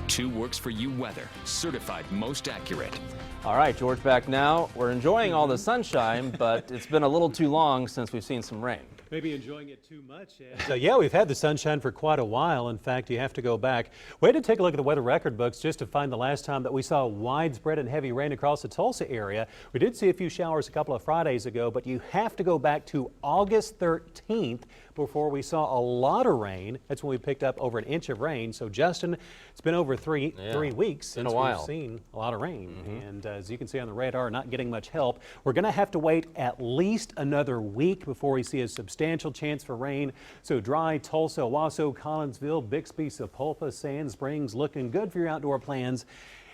2 Works For You weather, certified most accurate. All right, George, back now. We're enjoying all the sunshine, but it's been a little too long since we've seen some rain. Maybe enjoying it too much. So yeah, we've had the sunshine for quite a while. In fact, you have to go back. We had to take a look at the weather record books just to find the last time that we saw widespread and heavy rain across the Tulsa area. We did see a few showers a couple of Fridays ago, but you have to go back to August 13th before we saw a lot of rain. That's when we picked up over an inch of rain. So Justin, it's been over three weeks since we've seen a lot of rain. And as you can see on the radar, not getting much help. We're going to have to wait at least another week before we see a substantial chance for rain. So dry Tulsa, Owasso, Collinsville, Bixby, Sapulpa, Sand Springs looking good for your outdoor plans.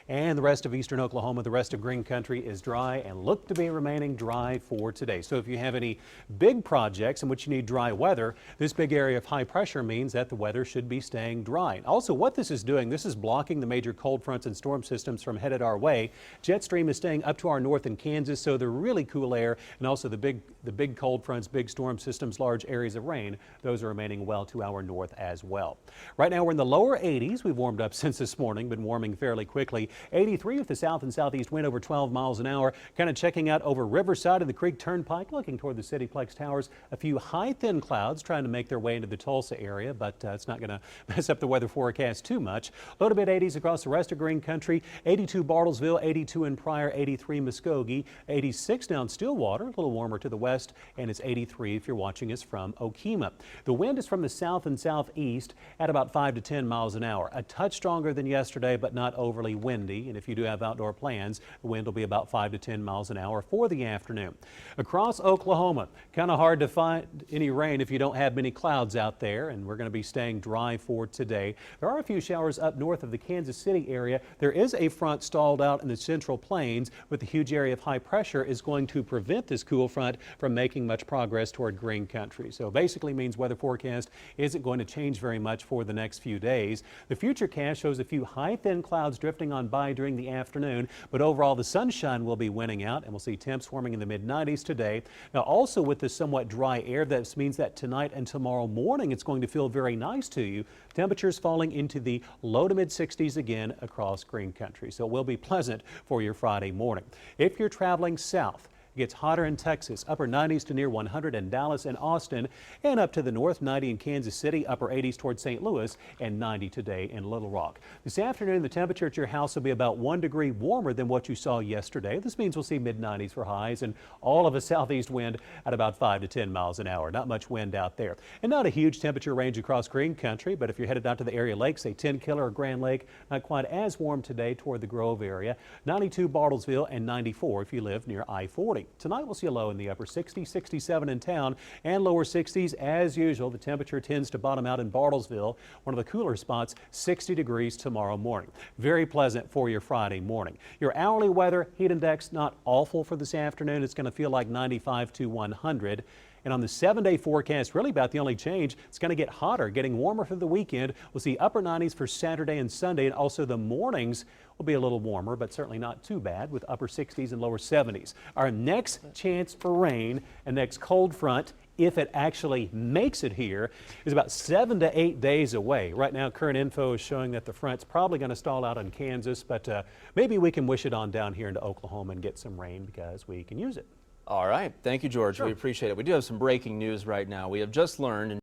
And the rest of eastern Oklahoma, the rest of Green Country is dry and look to be remaining dry for today. So if you have any big projects in which you need dry weather, this big area of high pressure means that the weather should be staying dry. Also, what this is doing, this is blocking the major cold fronts and storm systems from headed our way. Jet stream is staying up to our north in Kansas, so the really cool air and also the big cold fronts, big storm systems, large areas of rain, those are remaining well to our north as well. Right now we're in the lower 80s. We've warmed up since this morning, been warming fairly quickly. 83 with the south and southeast wind over 12 miles an hour. Kind of checking out over Riverside and the Creek Turnpike, looking toward the Cityplex Towers. A few high thin clouds trying to make their way into the Tulsa area, but it's not going to mess up the weather forecast too much. Low to mid 80s across the rest of Green Country. 82 Bartlesville, 82 in Pryor, 83 Muskogee, 86 down Stillwater, a little warmer to the west, and it's 83 if you're watching us from Okemah. The wind is from the south and southeast at about 5 to 10 miles an hour. A touch stronger than yesterday, but not overly windy. And if you do have outdoor plans, the wind will be about 5 to 10 miles an hour for the afternoon. Across Oklahoma, kind of hard to find any rain if you don't have many clouds out there, and we're going to be staying dry for today. There are a few showers up north of the Kansas City area. There is a front stalled out in the Central Plains, but the huge area of high pressure is going to prevent this cool front from making much progress toward Green Country. So basically means weather forecast isn't going to change very much for the next few days. The Futurecast shows a few high thin clouds drifting on by during the afternoon, but overall the sunshine will be winning out and we'll see temps warming in the mid-90s today. Now also with this somewhat dry air, that means that tonight and tomorrow morning it's going to feel very nice to you. Temperatures falling into the low to mid-60s again across Green Country, so it will be pleasant for your Friday morning. If you're traveling south, it gets hotter in Texas, upper 90s to near 100 in Dallas and Austin, and up to the north, 90 in Kansas City, upper 80s toward St. Louis, and 90 today in Little Rock. This afternoon, the temperature at your house will be about 1 degree warmer than what you saw yesterday. This means we'll see mid-90s for highs and all of a southeast wind at about 5 to 10 miles an hour. Not much wind out there. And not a huge temperature range across Green Country, but if you're headed out to the area lakes, say Tenkiller or Grand Lake, not quite as warm today toward the Grove area. 92 Bartlesville and 94 if you live near I-40. Tonight we'll see a low in the upper 60s, 67 in town, and lower 60s as usual. The temperature tends to bottom out in Bartlesville, one of the cooler spots, 60 degrees tomorrow morning. Very pleasant for your Friday morning. Your hourly weather, heat index not awful for this afternoon. It's going to feel like 95 to 100. And on the 7-day forecast, really about the only change, it's going to get hotter, getting warmer for the weekend. We'll see upper 90s for Saturday and Sunday, and also the mornings will be a little warmer, but certainly not too bad with upper 60s and lower 70s. Our next chance for rain and next cold front, if it actually makes it here, is about 7 to 8 days away. Right now, current info is showing that the front's probably going to stall out in Kansas, but maybe we can wish it on down here into Oklahoma and get some rain because we can use it. All right. Thank you, George. We appreciate it. We do have some breaking news right now. We have just learned